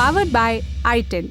Powered by i10।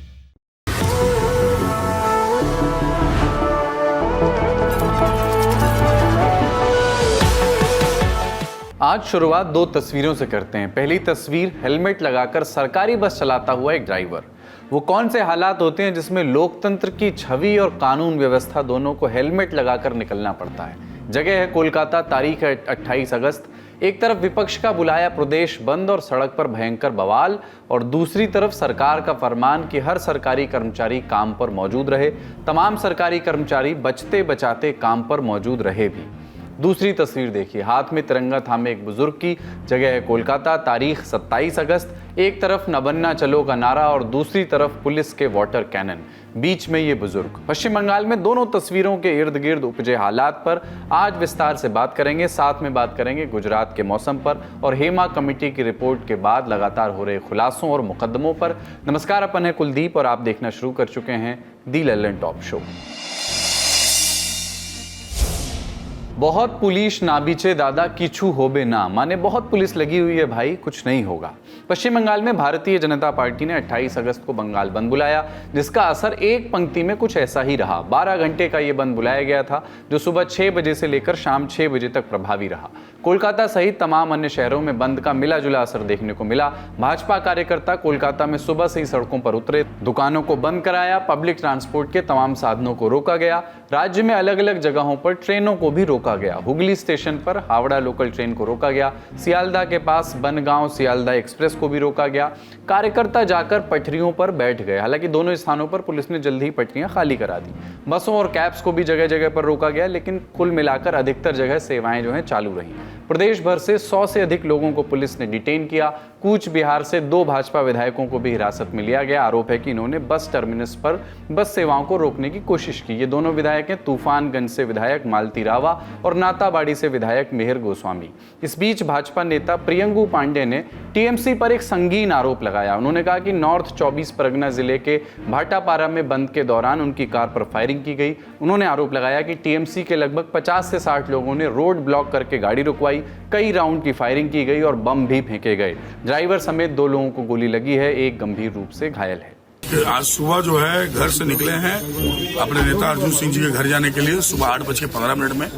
आज शुरुआत दो तस्वीरों से करते हैं। पहली तस्वीर, हेलमेट लगाकर सरकारी बस चलाता हुआ एक ड्राइवर। वो कौन से हालात होते हैं जिसमें लोकतंत्र की छवि और कानून व्यवस्था दोनों को हेलमेट लगाकर निकलना पड़ता है। जगह है कोलकाता, तारीख है 28 अगस्त। एक तरफ विपक्ष का बुलाया प्रदेश बंद और सड़क पर भयंकर बवाल, और दूसरी तरफ सरकार का फरमान कि हर सरकारी कर्मचारी काम पर मौजूद रहे। तमाम सरकारी कर्मचारी बचते बचाते काम पर मौजूद रहे भी। दूसरी तस्वीर देखिए, हाथ में तिरंगा थामे एक बुजुर्ग की। जगह है कोलकाता, तारीख 27 अगस्त। एक तरफ न बनना चलो का नारा और दूसरी तरफ पुलिस के वाटर कैनन, बीच में ये बुजुर्ग। पश्चिम बंगाल में दोनों तस्वीरों के इर्द गिर्द उपजे हालात पर आज विस्तार से बात करेंगे। साथ में बात करेंगे गुजरात के मौसम पर और हेमा कमेटी की रिपोर्ट के बाद लगातार हो रहे खुलासों और मुकदमों पर। नमस्कार, अपन है कुलदीप और आप देखना शुरू कर चुके हैं दी लल्लन टॉप शो। बहुत पुलिस ना बीचे दादा, किछु होबे ना, माने बहुत पुलिस लगी हुई है भाई, कुछ नहीं होगा। पश्चिम बंगाल में भारतीय जनता पार्टी ने 28 अगस्त को बंगाल बंद बुलाया, जिसका असर एक पंक्ति में कुछ ऐसा ही रहा। 12 घंटे का ये बंद बुलाया गया था, जो सुबह 6 बजे से लेकर शाम 6 बजे तक प्रभावी रहा। कोलकाता सहित तमाम अन्य शहरों में बंद का मिला जुला असर देखने को मिला। भाजपा कार्यकर्ता कोलकाता में सुबह से ही सड़कों पर उतरे, दुकानों को बंद कराया, पब्लिक ट्रांसपोर्ट के तमाम साधनों को रोका गया। राज्य में अलग अलग जगहों पर ट्रेनों को भी रोका गया। हुगली स्टेशन पर हावड़ा लोकल ट्रेन को रोका गया। सियालदह के पास बनगांव सियालदह एक्सप्रेस को भी रोका गया। कार्यकर्ता जाकर पटरियों पर बैठ गए। हालांकि दोनों स्थानों पर पुलिस ने जल्द ही पटरियां खाली करा दी। बसों और कैब्स को भी जगह जगह पर रोका गया, लेकिन कुल मिलाकर अधिकतर जगह सेवाएं जो हैं चालू रही। प्रदेश भर से 100 से अधिक लोगों को पुलिस ने डिटेन किया। कूच बिहार से 2 भाजपा विधायकों को भी हिरासत में लिया गया। आरोप है कि इन्होंने बस टर्मिनस पर बस सेवाओं को रोकने की कोशिश की। ये दोनों विधायक हैं, तूफानगंज से विधायक मालती रावा और नाताबाड़ी से विधायक मेहर गोस्वामी। इस बीच भाजपा नेता प्रियंगू पांडे ने टीएमसी पर एक संगीन आरोप लगाया। उन्होंने कहा कि नॉर्थ 24 परगना जिले के भाटापारा में बंद के दौरान उनकी कार पर फायरिंग की गई। उन्होंने आरोप लगाया कि टीएमसी के लगभग 50 से 60 लोगों ने रोड ब्लॉक करके गाड़ी रुकवाई। कई राउंड की फायरिंग की गई और बम भी फेंके गए। ड्राइवर समेत 2 लोगों को गोली लगी है, एक गंभीर रूप से घायल है। आज सुबह जो है घर से निकले हैं अपने नेता अर्जुन सिंह जी के घर जाने के लिए। सुबह 8:15 में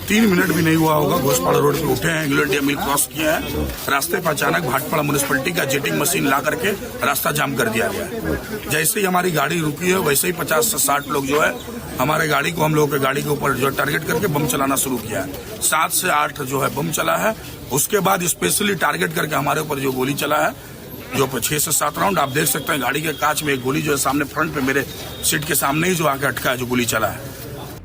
3 मिनट भी नहीं हुआ होगा, घोषपाड़ा रोड पे उठे हैं, इंग्लैंड मिल क्रॉस किए हैं। रास्ते पर अचानक भाटपाड़ा म्यूनिसिपैलिटी का जेटिंग मशीन ला करके रास्ता जाम कर दिया गया। जैसे ही हमारी गाड़ी रुकी है, वैसे ही 50 से 60 लोग जो है हमारे गाड़ी को, हम लोगों के गाड़ी के ऊपर जो टारगेट करके बम चलाना शुरू किया है। 7 से 8 जो है बम चला है। उसके बाद स्पेशली टारगेट करके हमारे ऊपर जो गोली चला है, जो 6 से 7 राउंड आप देख सकते हैं। गाड़ी के कांच में एक गोली जो है सामने फ्रंट पे मेरे सीट के सामने ही जो आके अटका है, जो गोली चला है।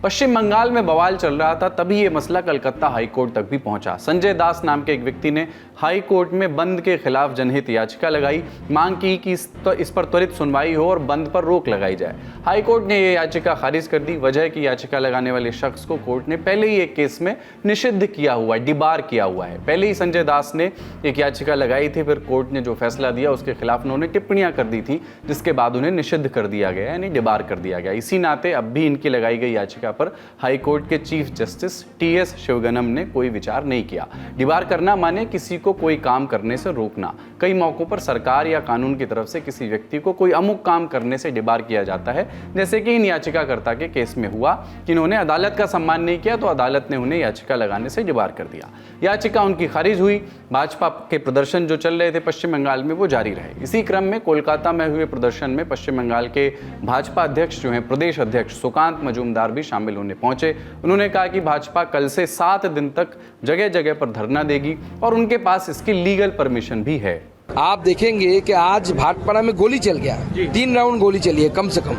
पश्चिम बंगाल में बवाल चल रहा था, तभी ये मसला कलकत्ता हाईकोर्ट तक भी पहुंचा। संजय दास नाम के एक व्यक्ति ने हाई कोर्ट में बंद के खिलाफ जनहित याचिका लगाई। मांग की कि इस पर त्वरित सुनवाई हो और बंद पर रोक लगाई जाए। हाई कोर्ट ने यह याचिका खारिज कर दी। वजह की याचिका लगाने वाले शख्स को कोर्ट ने पहले ही एक केस में निषिद्ध किया हुआ है, डिबार किया हुआ है। पहले ही संजय दास ने एक याचिका लगाई थी, फिर कोर्ट ने जो फैसला दिया उसके खिलाफ उन्होंने टिप्पणियां कर दी थी, जिसके बाद उन्हें निषिद्ध कर दिया गया, यानी डिबार कर दिया गया। इसी नाते अब भी इनकी लगाई गई याचिका पर हाई कोर्ट के चीफ जस्टिस टीएस शिवगनम ने कोई विचार नहीं किया। डिबार करना माने किसी को कोई काम करने से रोकना। कई मौकों पर सरकार या कानून की तरफ से किसी व्यक्ति को कोई अमुक काम करने से डिबार किया जाता है, जैसे कि इन याचिकाकर्ता के केस में हुआ कि इन्होंने अदालत का सम्मान नहीं किया, तो अदालत ने उन्हें याचिका लगाने से डिबार कर दिया। याचिका उनकी खारिज हुई। भाजपा के प्रदर्शन जो चल रहे थे पश्चिम बंगाल में, वो जारी रहे। इसी क्रम में कोलकाता में हुए प्रदर्शन में पश्चिम बंगाल के भाजपा अध्यक्ष जो हैं, प्रदेश अध्यक्ष सुकांत मजूमदार भी शामिल होने पहुंचे। उन्होंने कहा कि भाजपा कल से 7 दिन तक जगह जगह पर धरना देगी और उनके पास इसकी लीगल परमिशन भी है। आप देखेंगे कि आज भाटपाड़ा में गोली चल गया, 3 राउंड गोली चली है कम से कम।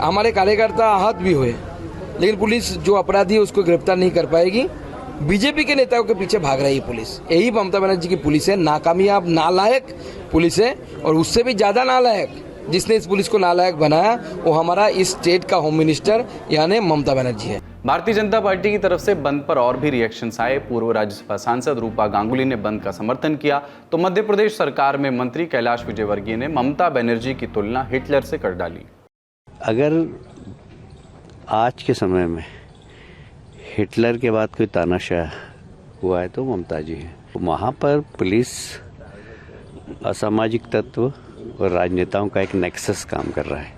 हमारे कार्यकर्ता आहत भी हुए, लेकिन पुलिस जो अपराधी है उसको गिरफ्तार नहीं कर पाएगी। बीजेपी के नेताओं के पीछे भाग रही है पुलिस। यही ममता बनर्जी की पुलिस है, नाकामयाब नालायक पुलिस है। और उससे भी ज्यादा नालायक जिसने इस पुलिस को नालायक बनाया, वो हमारा इस स्टेट का होम मिनिस्टर यानी ममता बनर्जी है। भारतीय जनता पार्टी की तरफ से बंद पर और भी रिएक्शंस आए। पूर्व राज्यसभा सांसद रूपा गांगुली ने बंद का समर्थन किया, तो मध्य प्रदेश सरकार में मंत्री कैलाश विजयवर्गीय ने ममता बनर्जी की तुलना हिटलर से कर डाली। अगर आज के समय में हिटलर के बाद कोई तानाशाह हुआ है तो ममता जी है। वहाँ पर पुलिस असामाजिक तत्व और राजनेताओं का एक नेक्सस काम कर रहा है।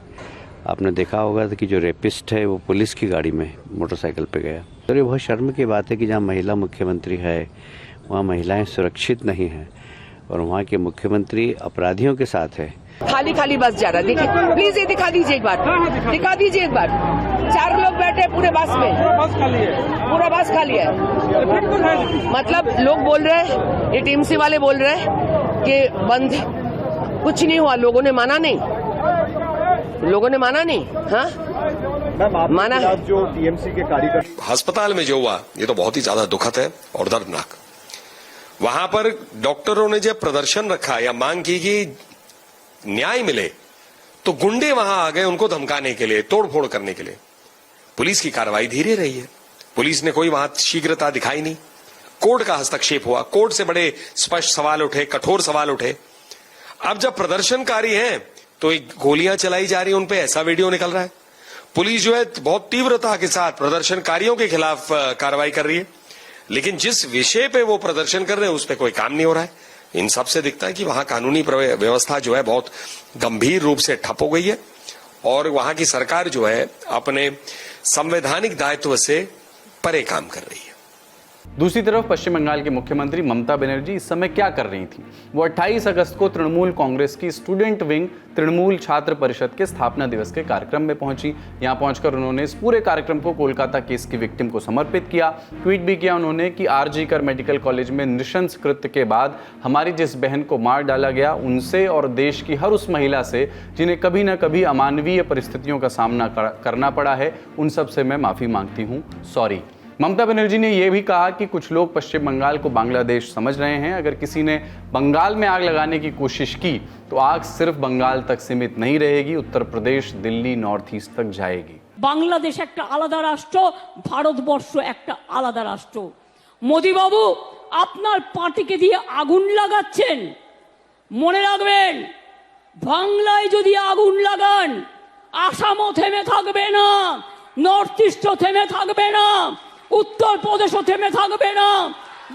आपने देखा होगा कि जो रेपिस्ट है वो पुलिस की गाड़ी में मोटरसाइकिल पे गया। तो ये बहुत शर्म की बात है कि जहाँ महिला मुख्यमंत्री है वहाँ महिलाएं सुरक्षित नहीं हैं और वहाँ के मुख्यमंत्री अपराधियों के साथ है। खाली खाली बस जा रहा है, देखिए प्लीज ये दिखा दीजिए एक बार, दिखा दीजिए एक बार। 4 लोग बैठे पूरे बस में, पूरा बस खाली है। मतलब लोग बोल रहे हैं, ये टीएमसी वाले बोल रहे हैं कि बंद, कुछ नहीं हुआ, लोगों ने माना नहीं, लोगों ने माना नहीं। हाँ माना है। जो टीएमसी के कार्यकर्ता अस्पताल में जो हुआ ये तो बहुत ही ज्यादा दुखद है और दर्दनाक। वहां पर डॉक्टरों ने जब प्रदर्शन रखा या मांग की कि न्याय मिले तो गुंडे वहां आ गए उनको धमकाने के लिए, तोड़फोड़ करने के लिए। पुलिस की कार्रवाई धीरे रही है, पुलिस ने कोई वहां शीघ्रता दिखाई नहीं। कोर्ट का हस्तक्षेप हुआ, कोर्ट से बड़े स्पष्ट सवाल उठे, कठोर सवाल उठे। अब जब प्रदर्शनकारी हैं तो एक गोलियां चलाई जा रही है उन पे, ऐसा वीडियो निकल रहा है। पुलिस जो है बहुत तीव्रता के साथ प्रदर्शनकारियों के खिलाफ कार्रवाई कर रही है, लेकिन जिस विषय पे वो प्रदर्शन कर रहे हैं उस पर कोई काम नहीं हो रहा है। इन सब से दिखता है कि वहां कानूनी व्यवस्था जो है बहुत गंभीर रूप से ठप हो गई है और वहां की सरकार जो है अपने संवैधानिक दायित्व से परे काम कर रही है। दूसरी तरफ पश्चिम बंगाल की मुख्यमंत्री ममता बनर्जी इस समय क्या कर रही थी? वो 28 अगस्त को तृणमूल कांग्रेस की स्टूडेंट विंग तृणमूल छात्र परिषद के स्थापना दिवस के कार्यक्रम में पहुंची। यहां पहुंचकर उन्होंने इस पूरे कार्यक्रम को कोलकाता केस की विक्टिम को समर्पित किया। ट्वीट भी किया उन्होंने कि आरजी कर मेडिकल कॉलेज में नृशंस कृत्य के बाद हमारी जिस बहन को मार डाला गया उनसे और देश की हर उस महिला से जिन्हें कभी न कभी अमानवीय परिस्थितियों का सामना करना पड़ा है, उन सब से मैं माफी मांगती हूँ, सॉरी। ममता बनर्जी ने यह भी कहा कि कुछ लोग पश्चिम बंगाल को बांग्लादेश समझ रहे हैं। अगर किसी ने बंगाल में आग लगाने की कोशिश की तो आग सिर्फ बंगाल तक सीमित नहीं रहेगी, उत्तर प्रदेश, दिल्ली, नॉर्थ ईस्ट तक जाएगी। बांग्लादेश एक आलादा राष्ट्र, भारतवर्ष एक आलादा राष्ट्र। मोदी बाबू আপনার পার্টিকে দিয়ে আগুন লাগাচ্ছেন, মনে রাখবেন বাংলায় যদি আগুন লাগান আসামও থেমে থাকবে না, নর্থ ইস্টও থেমে থাকবে না, उत्तर प्रदेश থেমে থাকবে না,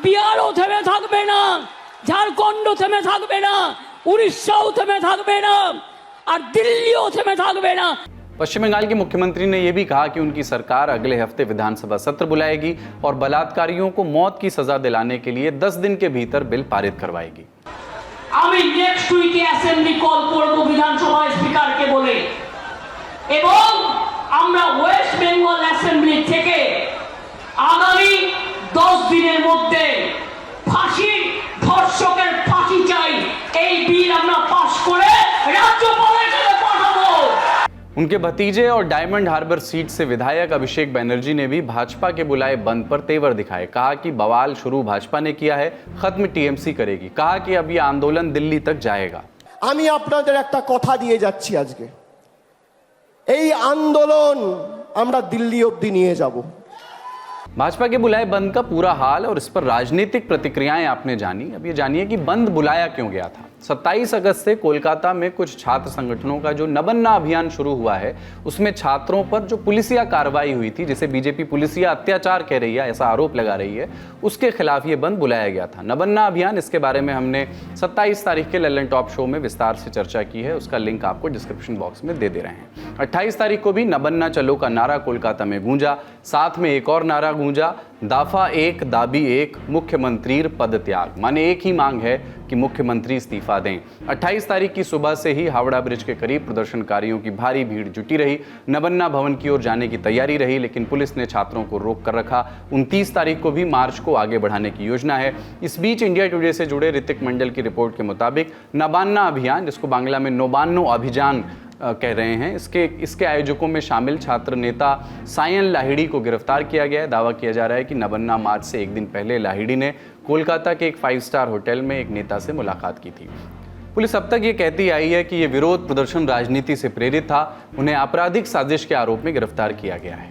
বিহারও থেমে থাকবে না, ঝাড়খণ্ড থেমে থাকবে না, উড়িষ্যাও থেমে থাকবে না, আর দিল্লিও থেমে থাকবে না। पश्चिम बंगाल के मुख्यमंत्री ने यह भी कहा कि उनकी सरकार अगले हफ्ते विधानसभा सत्र बुलाएगी और बलात्कारियों को मौत की सजा दिलाने के लिए 10 दिन के भीतर बिल पारित करवाएगी। আমি নেক্সট উইকে অ্যাসেম্বলি কল করব বিধানসভা স্পিকারকে বলে, এবং আমরা ওয়েস্ট বেঙ্গল অ্যাসেম্বলি থেকে আগামী 10 দিনের মধ্যে ফাঁসির ধর্ষকের ফাঁসি চাই এই বিল আমরা পাস করে রাজ্যপালের কাছে পাঠাবো। उनके भतीजे और डायमंड हार्बर सीट से विधायक अभिषेक बनर्जी ने भी भाजपा के बुलाए बंद पर तेवर दिखाए। कहा कि बवाल शुरू भाजपा ने किया है, खत्म टीएमसी करेगी। कहा कि अब यह आंदोलन दिल्ली तक जाएगा। আমি আপনাদের একটা কথা দিয়ে যাচ্ছি, আজকে এই আন্দোলন আমরা দিল্লি অবধি নিয়ে যাব। भाजपा के बुलाए बंद का पूरा हाल और इस पर राजनीतिक प्रतिक्रियाएं आपने जानी। अब ये जानिए कि बंद बुलाया क्यों गया था। 27 अगस्त से कोलकाता में कुछ छात्र संगठनों का जो नबन्ना अभियान शुरू हुआ है उसमें छात्रों पर जो पुलिसिया कार्रवाई हुई थी, जिसे बीजेपी पुलिसिया अत्याचार कह रही है, ऐसा आरोप लगा रही है, उसके खिलाफ ये बंद बुलाया गया था। नबन्ना अभियान, इसके बारे में हमने 27 तारीख के लल्लन टॉप शो में विस्तार से चर्चा की है, उसका लिंक आपको डिस्क्रिप्शन बॉक्स में दे रहे हैं। 28 तारीख को भी नबन्ना चलो का नारा कोलकाता में गूंजा, साथ में एक और नारा गूंजा, दफा 1 दाबी 1 मुख्यमंत्री पद त्याग। माने एक ही मांग है कि मुख्यमंत्री इस्तीफा दें। 28 तारीख की सुबह से ही हावड़ा ब्रिज के करीब प्रदर्शनकारियों की भारी भीड़ जुटी रही। नबन्ना भवन की ओर जाने की तैयारी रही, लेकिन पुलिस ने छात्रों को रोक कर रखा। 29 तारीख को भी मार्च को आगे बढ़ाने की योजना है। इस बीच इंडिया टुडे से जुड़े ऋतिक मंडल की रिपोर्ट के मुताबिक नबान्ना अभियान, जिसको बांग्ला में नोबान्नो अभियान कह रहे हैं, इसके आयोजकों में शामिल छात्र नेता सायन लाहिड़ी को गिरफ्तार किया गया है। दावा किया जा रहा है कि नबन्ना मार्च से एक दिन पहले लाहिड़ी ने कोलकाता के एक 5 स्टार होटल में एक नेता से मुलाकात की थी। पुलिस अब तक ये कहती आई है कि ये विरोध प्रदर्शन राजनीति से प्रेरित था। उन्हें आपराधिक साजिश के आरोप में गिरफ्तार किया गया है।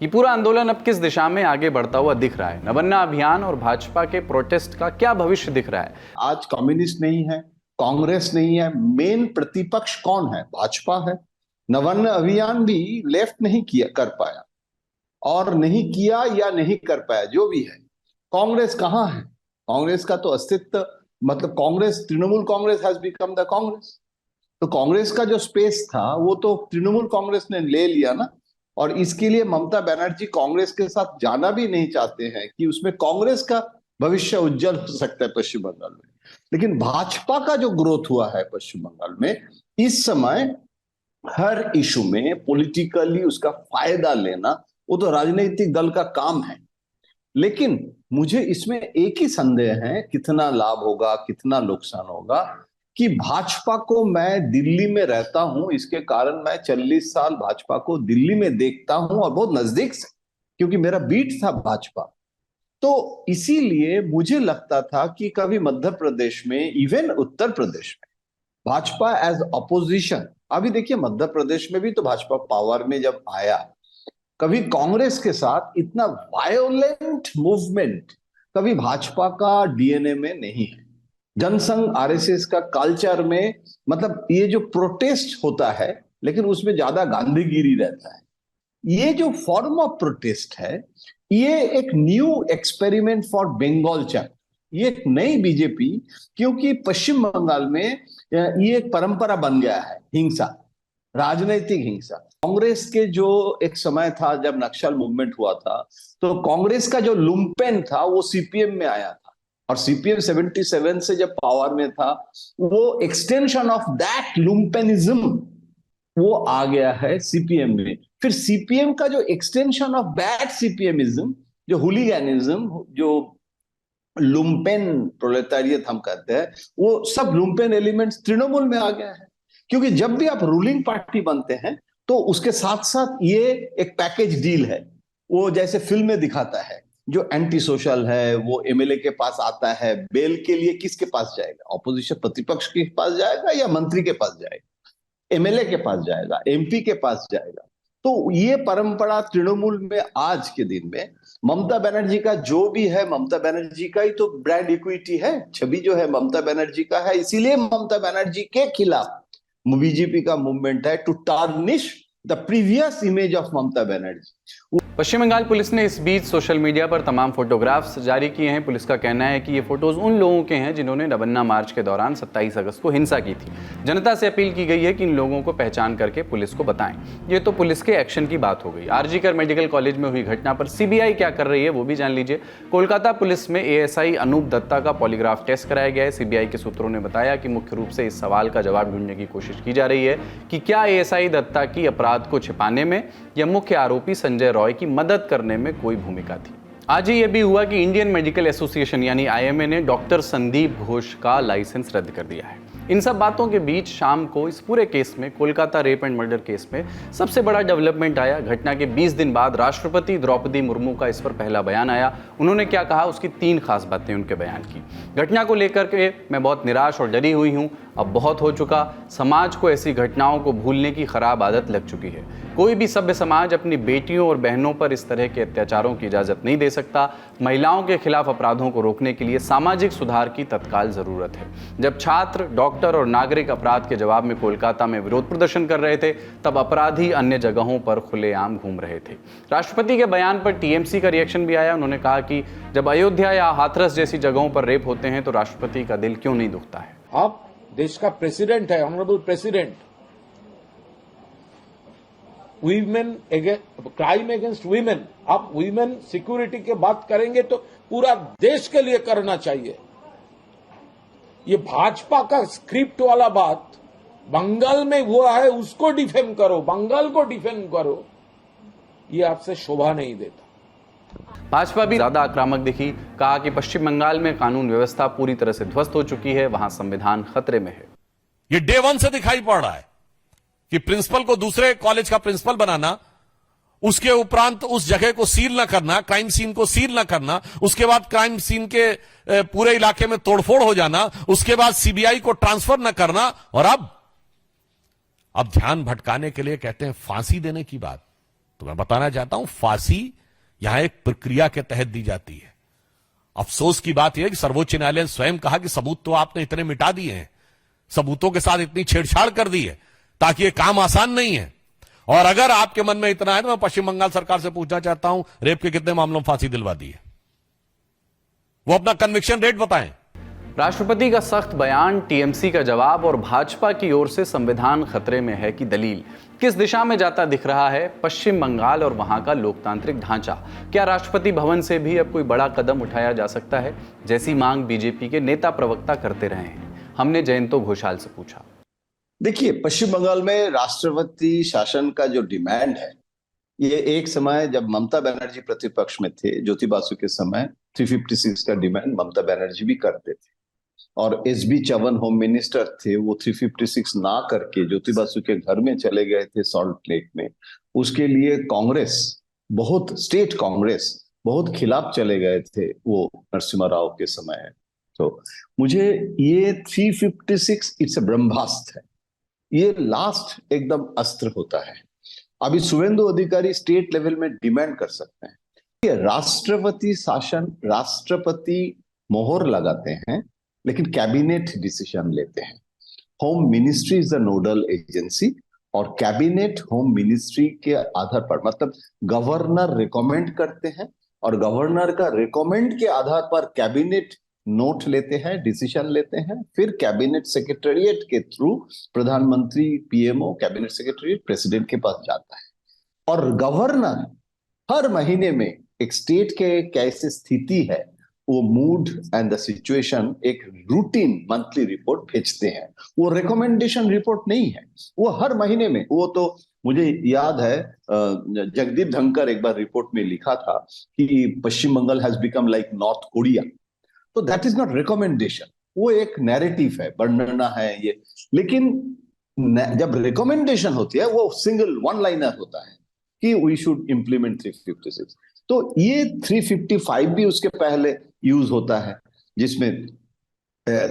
ये पूरा आंदोलन अब किस दिशा में आगे बढ़ता हुआ दिख रहा है? नबन्ना अभियान और भाजपा के प्रोटेस्ट का क्या भविष्य दिख रहा है? आज कम्युनिस्ट नहीं है, कांग्रेस नहीं है, मेन प्रतिपक्ष कौन है? भाजपा है। नबन्ना अभियान भी लेफ्ट नहीं कर पाया और नहीं किया या नहीं कर पाया, जो भी है। कांग्रेस कहां है? कांग्रेस का तो अस्तित्व मतलब Congress, Trinamool Congress has become the Congress. तो कांग्रेस का जो स्पेस था वो तो तृणमूल कांग्रेस ने ले लिया ना, और इसके लिए ममता बनर्जी कांग्रेस के साथ जाना भी नहीं चाहते हैं कि उसमें कांग्रेस का भविष्य उज्जवल हो सकता है पश्चिम बंगाल में। लेकिन भाजपा का जो ग्रोथ हुआ है पश्चिम बंगाल में इस समय, हर इशू में पॉलिटिकली उसका फायदा लेना, वो तो राजनीतिक दल का काम है। लेकिन मुझे इसमें एक ही संदेह है, कितना लाभ होगा कितना नुकसान होगा, कि भाजपा को, मैं दिल्ली में रहता हूं, इसके कारण मैं 40 साल भाजपा को दिल्ली में देखता हूं और बहुत नजदीक से, क्योंकि मेरा बीट था भाजपा। तो इसीलिए मुझे लगता था कि कभी मध्य प्रदेश में, इवन उत्तर प्रदेश में, भाजपा एज अपोजिशन, अभी देखिए मध्य प्रदेश में भी तो भाजपा पावर में जब आया, कभी कांग्रेस के साथ इतना वायोलेंट मूवमेंट कभी भाजपा का डीएनए में नहीं है। जनसंघ आरएसएस का कल्चर में, मतलब ये जो प्रोटेस्ट होता है लेकिन उसमें ज्यादा गांधीगिरी रहता है। ये जो फॉर्म ऑफ प्रोटेस्ट है, ये एक new experiment for Bengal chapter, ये एक नई बीजेपी, क्योंकि पश्चिम बंगाल में ये एक परंपरा बन गया है, हिंसा, राजनीतिक हिंसा। कांग्रेस के जो एक समय था जब नक्सल मूवमेंट हुआ था, तो कांग्रेस का जो लुम्पेन था वो सीपीएम में आया था, और सीपीएम 77 से जब पावर में था, वो एक्सटेंशन ऑफ दैट लुम्पेनिज्म वो आ गया है सीपीएम में। फिर सीपीएम का जो एक्सटेंशन ऑफ दैट सीपीएमिज्म, जो हुलिगैनिज्म, जो लुम्पेन प्रोलेटारियत हम कहते हैं, वो सब लुम्पेन एलिमेंट्स तृणमूल में आ गया है। क्योंकि जब भी आप रूलिंग पार्टी बनते हैं तो उसके साथ साथ ये एक पैकेज डील है, वो जैसे फिल्म में दिखाता है, जो एंटी सोशल है वो एमएलए के पास आता है, बेल के लिए किसके पास जाएगा, ऑपोजिशन प्रतिपक्ष के पास जाएगा या मंत्री के पास जाएगा, एमएलए के पास जाएगा, एमपी के पास जाएगा। तो ये परंपरा तृणमूल में आज के दिन में ममता बनर्जी का जो भी है, ममता बनर्जी का ही तो ब्रांड इक्विटी है, छवि जो है ममता बनर्जी का है, इसीलिए ममता बनर्जी के खिलाफ बीजेपी का मूवमेंट है to tarnish the previous image of Mamata Banerjee. Paschim Bangal police ने इस बीच सोशल मीडिया पर तमाम फोटोग्राफ्स जारी किए हैं। पुलिस का कहना है कि ये फोटोज उन लोगों के हैं जिन्होंने नवन्ना मार्च के दौरान 27 अगस्त को हिंसा की थी। जनता से अपील की गई है कि इन लोगों को पहचान करके पुलिस को बताएं। ये तो पुलिस के एक्शन की बात हो गई। आरजीकर मेडिकल कॉलेज में हुई घटना पर सीबीआई क्या कर रही है वो भी जान लीजिए। कोलकाता पुलिस में एएसआई अनूप दत्ता का पॉलीग्राफ टेस्ट कराया गया है। सीबीआई के सूत्रों ने बताया कि मुख्य रूप से इस सवाल का जवाब ढूंढने की कोशिश की जा रही है कि क्या एएसआई दत्ता की अपराध को छिपाने में या मुख्य आरोपी संजय रॉय की मदद करने में कोई भूमिका थी। आज ही यह भी हुआ कि इंडियन मेडिकल एसोसिएशन यानी आईएमए ने डॉक्टर संदीप घोष का लाइसेंस रद्द कर दिया है। इन सब बातों के बीच शाम को इस पूरे केस में, Kolkata rape and murder case में सबसे बड़ा डेवलपमेंट आया। घटना के 20 दिन बाद राष्ट्रपति द्रौपदी मुर्मू का इस पर पहला बयान आया। उन्होंने क्या कहा, उसकी 3 खास बातें उनके बयान की। घटना को लेकर के मैं बहुत निराश और डरी हुई हूं। अब बहुत हो चुका। समाज को ऐसी घटनाओं को भूलने की खराब आदत लग चुकी है। कोई भी सभ्य समाज अपनी बेटियों और बहनों पर इस तरह के अत्याचारों की इजाजत नहीं दे सकता। महिलाओं के खिलाफ अपराधों को रोकने के लिए सामाजिक सुधार की तत्काल जरूरत है। जब छात्र, डॉक्टर और नागरिक अपराध के जवाब में कोलकाता में विरोध प्रदर्शन कर रहे थे, तब अपराधी अन्य जगहों पर खुलेआम घूम रहे थे। राष्ट्रपति के बयान पर टीएमसी का रिएक्शन भी आया। उन्होंने कहा कि जब अयोध्या या हाथरस जैसी जगहों पर रेप होते हैं तो राष्ट्रपति का दिल क्यों नहीं दुखता है। आप देश का प्रेसिडेंट है, honourable president. Women crime against women, आप वीमेन सिक्योरिटी की बात करेंगे तो पूरा देश के लिए करना चाहिए। ये भाजपा का स्क्रिप्ट वाला बात बंगाल में हुआ है, उसको डिफेम करो, बंगाल को डिफेम करो, ये आपसे शोभा नहीं देता। भाजपा भी ज्यादा आक्रामक दिखी। कहा कि पश्चिम बंगाल में कानून व्यवस्था पूरी तरह से ध्वस्त हो चुकी है, वहां संविधान खतरे में है। ये डे 1 से दिखाई पड़ रहा है कि प्रिंसिपल को दूसरे कॉलेज का प्रिंसिपल बनाना, उसके उपरांत उस जगह को सील न करना, क्राइम सीन को सील न करना, उसके बाद क्राइम सीन के पूरे इलाके में तोड़फोड़ हो जाना, उसके बाद सीबीआई को ट्रांसफर न करना, और अब ध्यान भटकाने के लिए कहते हैं फांसी देने की बात। तो मैं बताना चाहता हूं, फांसी यहां एक प्रक्रिया के तहत दी जाती है। अफसोस की बात यह है कि सर्वोच्च न्यायालय ने स्वयं कहा कि सबूत तो आपने इतने मिटा दिए हैं, सबूतों के साथ इतनी छेड़छाड़ कर दी है ताकि यह काम आसान नहीं है। और अगर आपके मन में इतना है तो मैं पश्चिम बंगाल सरकार से पूछना चाहता हूं, रेप के कितने मामलों में फांसी दिलवा दी है? वो अपना कन्विक्शन रेट बताएं। राष्ट्रपति का सख्त बयान, टीएमसी का जवाब और भाजपा की ओर से संविधान खतरे में है की दलील। किस दिशा में जाता दिख रहा है पश्चिम बंगाल और वहां का लोकतांत्रिक ढांचा? क्या राष्ट्रपति भवन से भी अब कोई बड़ा कदम उठाया जा सकता है, जैसी मांग बीजेपी के नेता प्रवक्ता करते रहे हैं? हमने जयंतो घोषाल से पूछा। देखिए, पश्चिम बंगाल में राष्ट्रपति शासन का जो डिमांड है, ये एक समय जब ममता बनर्जी प्रतिपक्ष में थे, ज्योति बासु के समय 356 का डिमांड ममता बनर्जी भी करते थे, और एसबी चवन होम मिनिस्टर थे, वो 356 ना करके ज्योति बासु के घर में चले गए थे सॉल्ट लेक में। उसके लिए कांग्रेस स्टेट कांग्रेस बहुत खिलाफ चले गए थे वो नरसिम्हा राव के समय। तो मुझे ये 356 इट्स अ ब्रह्मास्त्र है, ये लास्ट एकदम अस्त्र होता है। अभी शुभेंदु अधिकारी स्टेट लेवल में डिमांड कर सकते हैं कि राष्ट्रपति शासन, राष्ट्रपति मोहर लगाते हैं लेकिन कैबिनेट डिसीजन लेते हैं। Home ministry is the nodal agency, और कैबिनेट होम मिनिस्ट्री के आधार पर, मतलब गवर्नर रिकमेंड करते हैं और गवर्नर का रिकमेंड के आधार पर कैबिनेट नोट लेते हैं, डिसीजन लेते हैं, फिर कैबिनेट सेक्रेटरिएट के थ्रू प्रधानमंत्री, पीएमओ, कैबिनेट सेक्रेटरिएट प्रेसिडेंट के पास जाता है, और गवर्नर हर महीने में एक स्टेट के कैसे स्थिति है, वो मूड एंड द सिचुएशन एक रूटीन मंथली रिपोर्ट भेजते हैं। वो रिकमेंडेशन रिपोर्ट नहीं है, वो हर महीने में। वो तो मुझे याद है जगदीप धनखड़ एक बार रिपोर्ट में लिखा था कि Paschim Bengal has become like North Korea. तो दैट इज नॉट रिकमेंडेशन, वो एक नैरेटिव है, वर्णना है ये। लेकिन जब रिकमेंडेशन होती है वो सिंगल वन लाइनर होता है कि वी शुड इंप्लीमेंट 356। तो ये 355 भी उसके पहले यूज होता है, जिसमें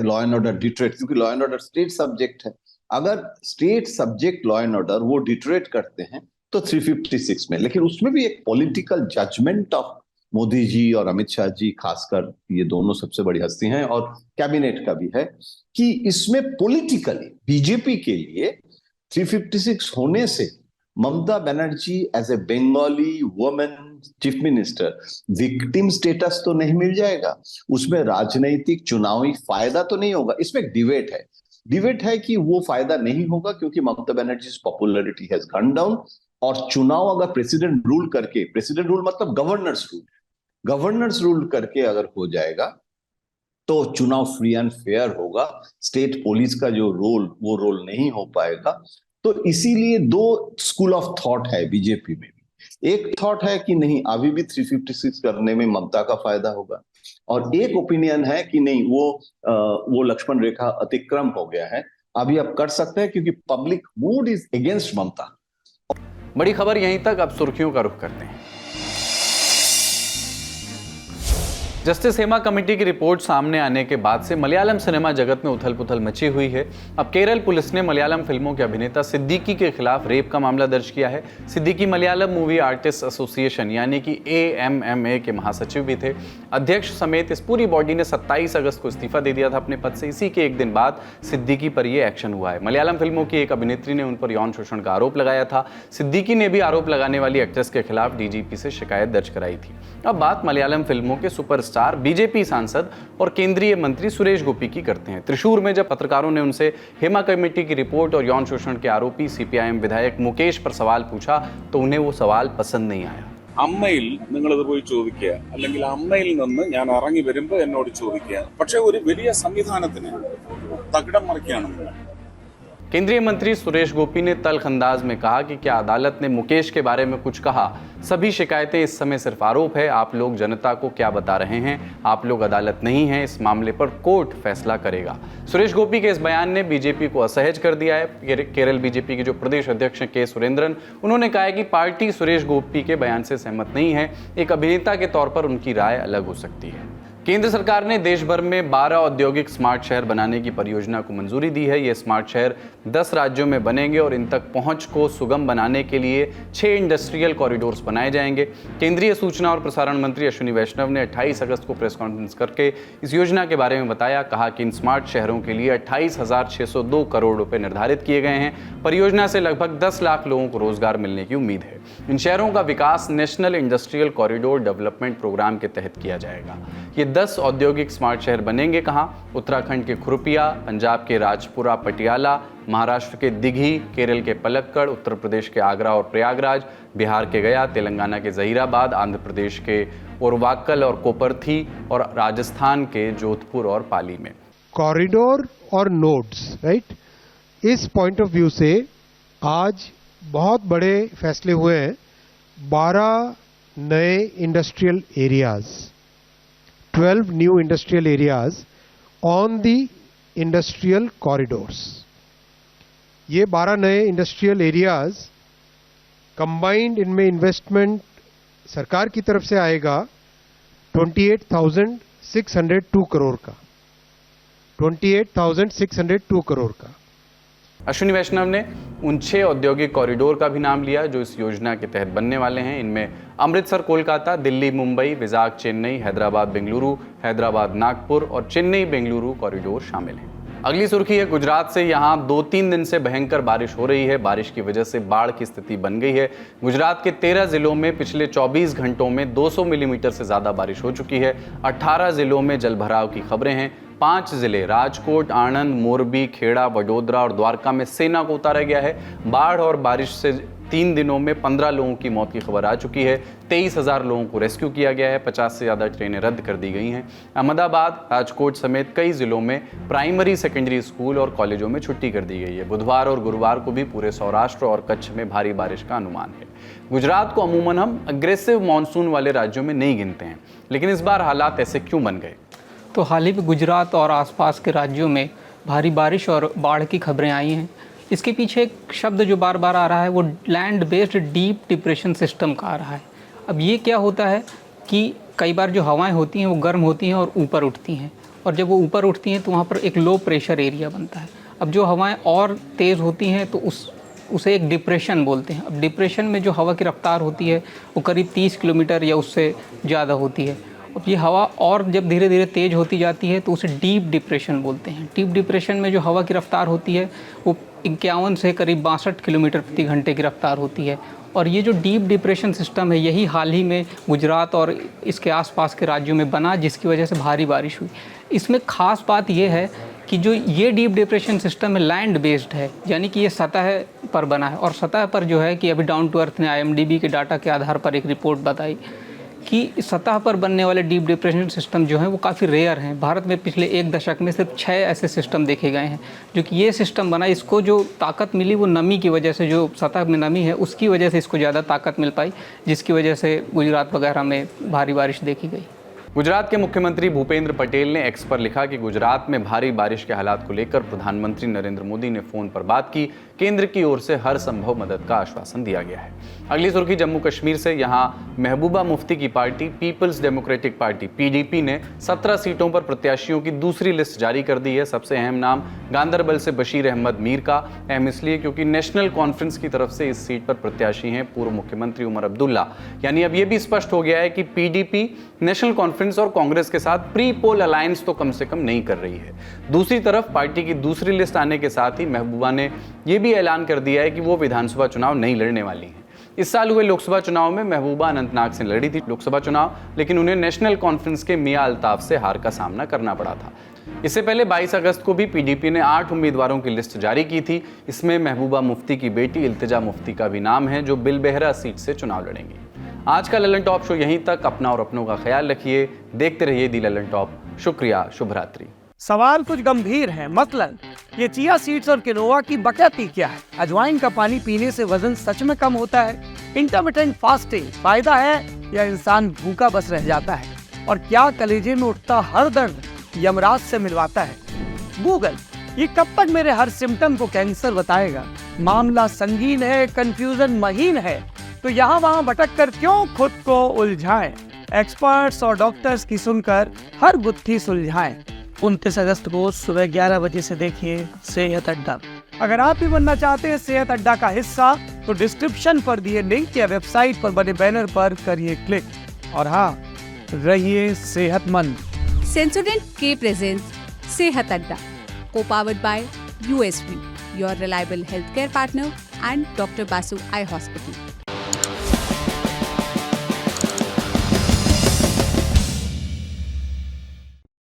लॉ एंड ऑर्डर डिटरेट, क्योंकि law and order state subject है। अगर state subject law and order वो डिटरेट करते हैं तो 356 में, लेकिन उसमें भी एक political judgement of Modi ji और अमित शाह जी, खासकर ये दोनों सबसे बड़ी हस्ती हैं, और कैबिनेट का भी है कि इसमें पॉलिटिकली बीजेपी के लिए 356 होने से Mamata Banerjee as a Bengali women chief minister victim status तो नहीं मिल जाएगा, उसमें राजनीतिक चुनावी फायदा तो नहीं होगा। इसमें एक डिबेट है कि वो फायदा नहीं होगा क्योंकि Mamata Banerjee popularity has gone down, और चुनाव अगर प्रेसिडेंट रूल करके, प्रेसिडेंट रूल मतलब गवर्नर्स रूल करके अगर हो जाएगा तो चुनाव फ्री एंड फेयर होगा, स्टेट पुलिस का जो रोल वो रोल नहीं हो पाएगा। तो इसीलिए दो स्कूल ऑफ थॉट है बीजेपी में भी। एक थॉट है कि नहीं, अभी भी 356 करने में ममता का फायदा होगा, और एक ओपिनियन है कि नहीं, वो लक्ष्मण रेखा अतिक्रम हो गया है, अभी आप कर सकते हैं क्योंकि पब्लिक मूड इज अगेंस्ट ममता। बड़ी खबर यहीं तक, अब सुर्खियों का रुख करते हैं। जस्टिस हेमा कमेटी की रिपोर्ट सामने आने के बाद से मलयालम सिनेमा जगत में उथल पुथल मची हुई है। अब केरल पुलिस ने मलयालम फिल्मों के अभिनेता सिद्दीकी के खिलाफ रेप का मामला दर्ज किया है। Siddiqui Malayalam movie artist association यानी कि AMMA के महासचिव भी थे। अध्यक्ष समेत इस पूरी बॉडी ने 27 अगस्त को इस्तीफा दे दिया था अपने पद से। इसी के एक दिन बाद सिद्दीकी पर यह एक्शन हुआ है। मलयालम फिल्मों की एक अभिनेत्री ने उन पर यौन शोषण का आरोप लगाया था। सिद्दीकी ने भी आरोप लगाने वाली एक्ट्रेस के खिलाफ DGP से शिकायत दर्ज कराई थी। अब बात मलयालम फिल्मों के सुपरस्टार बीजेपी सांसद और केंद्रीय मंत्री सुरेश गोपी की करते हैं। त्रिशूर में जब पत्रकारों ने उनसे हेमा कमेटी की रिपोर्ट और यौन शोषण के आरोपी CPIM विधायक मुकेश पर सवाल पूछा तो उन्हें वो सवाल पसंद नहीं आया। അമ്മയിൽ നിങ്ങളിത് പോയി ചോദിക്കുക, അല്ലെങ്കിൽ അമ്മയിൽ നിന്ന് ഞാൻ ഇറങ്ങി വരുമ്പോൾ എന്നോട് ചോദിക്കുക. പക്ഷേ ഒരു വലിയ സംവിധാനത്തിന് തകിടം മറിക്കുകയാണ് നിങ്ങൾ. केंद्रीय मंत्री सुरेश गोपी ने तल्ख अंदाज में कहा कि क्या अदालत ने मुकेश के बारे में कुछ कहा? सभी शिकायतें इस समय सिर्फ आरोप है। आप लोग जनता को क्या बता रहे हैं? आप लोग अदालत नहीं हैं। इस मामले पर कोर्ट फैसला करेगा। सुरेश गोपी के इस बयान ने बीजेपी को असहज कर दिया है। केरल बीजेपी के जो प्रदेश अध्यक्ष हैं K सुरेंद्रन, उन्होंने कहा है कि पार्टी सुरेश गोपी के बयान से सहमत नहीं है। एक अभिनेता के तौर पर उनकी राय अलग हो सकती है। केंद्र सरकार ने देश भर में 12 औद्योगिक स्मार्ट शहर बनाने की परियोजना को मंजूरी दी है। ये स्मार्ट शहर 10 राज्यों में बनेंगे और इन तक पहुंच को सुगम बनाने के लिए 6 इंडस्ट्रियल कॉरिडोर्स बनाए जाएंगे। केंद्रीय सूचना और प्रसारण मंत्री अश्विनी वैष्णव ने 28 अगस्त को प्रेस कॉन्फ्रेंस करके इस योजना के बारे में बताया। कहा कि इन स्मार्ट शहरों के लिए 28,602 करोड़ रुपए निर्धारित किए गए हैं। परियोजना से लगभग 10 लाख लोगों को रोजगार मिलने की उम्मीद है। इन शहरों का विकास national industrial corridor development programme के तहत किया जाएगा। ये 10 औद्योगिक स्मार्ट शहर बनेंगे कहाँ? उत्तराखंड के खुरपिया, पंजाब के राजपुरा पटियाला, महाराष्ट्र के दिघी, केरल के पलक्कड़, उत्तर प्रदेश के आगरा और प्रयागराज, बिहार के गया, तेलंगाना के जहीराबाद, आंध्र प्रदेश के उरवाक्कल और कोपरथी और राजस्थान के जोधपुर और पाली में। कॉरिडोर और नोड्स, राइट, इस पॉइंट ऑफ व्यू से आज बहुत बड़े फैसले हुए हैं। 12 नए industrial areas, 12 new industrial areas on the industrial corridors. ये 12 नए इंडस्ट्रियल एरियाज कंबाइंड, इनमें इन्वेस्टमेंट सरकार की तरफ से आएगा 28,602 करोड़ का, 28,602 करोड़ का। अश्विनी वैष्णव ने उन 6 औद्योगिक कॉरिडोर का भी नाम लिया जो इस योजना के तहत बनने वाले हैं। इनमें अमृतसर कोलकाता, दिल्ली मुंबई, विजाग चेन्नई, हैदराबाद बेंगलुरु, हैदराबाद नागपुर और चेन्नई बेंगलुरु कॉरिडोर शामिल हैं। अगली सुर्खी है गुजरात से। यहाँ 2-3 दिन से भयंकर बारिश हो रही है। बारिश की वजह से बाढ़ की स्थिति बन गई है। गुजरात के 13 जिलों में पिछले 24 घंटों में 200 मिलीमीटर से ज्यादा बारिश हो चुकी है। 18 जिलों में जलभराव की खबरें हैं। 5 जिले राजकोट, आणंद, मोरबी, खेड़ा, वडोदरा और द्वारका में सेना को उतारा गया है। बाढ़ और बारिश से 3 दिनों में 15 लोगों की मौत की खबर आ चुकी है। 23,000 लोगों को रेस्क्यू किया गया है। 50 से ज़्यादा ट्रेनें रद्द कर दी गई हैं। अहमदाबाद, राजकोट समेत कई जिलों में प्राइमरी, सेकेंडरी स्कूल और कॉलेजों में छुट्टी कर दी गई है। बुधवार और गुरुवार को भी पूरे सौराष्ट्र और कच्छ में भारी बारिश का अनुमान है। गुजरात को अमूमन हम अग्रेसिव मानसून वाले राज्यों में नहीं गिनते हैं, लेकिन इस बार हालात ऐसे क्यों बन गए? तो हाल ही में गुजरात और आसपास के राज्यों में भारी बारिश और बाढ़ की खबरें आई हैं। इसके पीछे एक शब्द जो बार बार आ रहा है वो land based deep depression system का आ रहा है। अब ये क्या होता है कि कई बार जो हवाएं होती हैं वो गर्म होती हैं और ऊपर उठती हैं, और जब वो ऊपर उठती हैं तो वहाँ पर एक लो प्रेशर एरिया बनता है। अब जो हवाएं और तेज़ होती हैं तो उसे एक डिप्रेशन बोलते हैं। अब डिप्रेशन में जो हवा की रफ्तार होती है वो करीब 30 किलोमीटर या उससे ज़्यादा होती है। अब ये हवा और जब धीरे धीरे तेज़ होती जाती है तो उसे डीप डिप्रेशन बोलते हैं। डीप डिप्रेशन में जो हवा की रफ्तार होती है वो 51 से करीब 62 किलोमीटर प्रति घंटे की रफ्तार होती है। और ये जो डीप डिप्रेशन सिस्टम है यही हाल ही में गुजरात और इसके आसपास के राज्यों में बना, जिसकी वजह से भारी बारिश हुई। इसमें ख़ास बात ये है कि जो ये डीप डिप्रेशन सिस्टम है लैंड बेस्ड है, यानी कि ये सतह पर बना है। और सतह पर जो है कि अभी डाउन टू अर्थ ने IMDB के डाटा के आधार पर एक रिपोर्ट बताई कि सतह पर बनने वाले डीप डिप्रेशन सिस्टम जो हैं वो काफ़ी रेयर हैं। भारत में पिछले 1 दशक में सिर्फ 6 ऐसे सिस्टम देखे गए हैं। जो कि ये सिस्टम बना, इसको जो ताकत मिली वो नमी की वजह से, जो सतह में नमी है उसकी वजह से इसको ज़्यादा ताकत मिल पाई, जिसकी वजह से गुजरात वगैरह में भारी बारिश देखी गई। गुजरात के मुख्यमंत्री भूपेंद्र पटेल ने एक्स पर लिखा कि गुजरात में भारी बारिश के हालात को लेकर प्रधानमंत्री नरेंद्र मोदी ने फोन पर बात की। केंद्र की ओर से हर संभव मदद का आश्वासन दिया गया है। अगली सुर्खी जम्मू कश्मीर से। यहाँ महबूबा मुफ्ती की party peoples democratic party PDP ने 17 सीटों पर प्रत्याशियों की दूसरी लिस्ट जारी कर दी है। सबसे अहम नाम गांदरबल से बशीर अहमद मीर का। अहम इसलिए क्योंकि नेशनल कॉन्फ्रेंस की तरफ से इस सीट पर प्रत्याशी हैं पूर्व मुख्यमंत्री उमर अब्दुल्ला। यानी अब यह भी स्पष्ट हो गया है कि PDP नेशनल कॉन्फ्रेंस और कांग्रेस के साथ प्री पोल अलायंस तो कम से कम नहीं कर रही है। दूसरी तरफ पार्टी की दूसरी लिस्ट आने के साथ ही महबूबा ने यह भी ऐलान कर दिया है कि वो विधानसभा चुनाव नहीं लड़ने वाली हैं। इस साल हुए लोकसभा चुनाव में महबूबा अनंतनाग से लड़ी थी लोकसभा चुनाव, लेकिन उन्हें नेशनल कॉन्फ्रेंस के मियां अल्ताफ से हार का सामना करना पड़ा था। इससे पहले 22 अगस्त को भी PDP ने 8 उम्मीदवारों की लिस्ट जारी की थी। इसमें महबूबा मुफ्ती की बेटी इल्तिजा मुफ्ती का भी नाम है, जो बिलबेहरा सीट से चुनाव लड़ेंगी। आज का ललन टॉप शो यहीं तक। अपना और अपनों का ख्याल रखिए। देखते रहिए दी ललन टॉप। शुक्रिया, शुभ रात्रि। सवाल कुछ गंभीर है, मसलन ये चिया सीड्स और किनोआ की बकैती क्या है? अजवाइन का पानी पीने से वजन सच में कम होता है? इंटरमिटेंट फास्टिंग फायदा है या इंसान भूखा बस रह जाता है? और क्या कलेजे में उठता हर दर्द यमराज से मिलवाता है? गूगल ये कब तक मेरे हर सिम्टम को कैंसर बताएगा? मामला संगीन है, कंफ्यूजन महीन है, तो यहाँ वहाँ भटक कर क्यों खुद को उलझाएं? एक्सपर्ट्स और डॉक्टर्स की सुनकर हर गुत्थी सुलझाएं। 29 अगस्त को सुबह 11 बजे से देखिए सेहत अड्डा। अगर आप भी बनना चाहते हैं सेहत अड्डा का हिस्सा तो डिस्क्रिप्शन पर दिए लिंक या वेबसाइट पर बने बैनर पर करिए क्लिक। और हाँ, रहिए सेहतमंद। सेंसोडेंट के प्रेजेंस सेहत अड्डा, co-powered by USV, your reliable healthcare partner, and Dr. Basu Eye Hospital.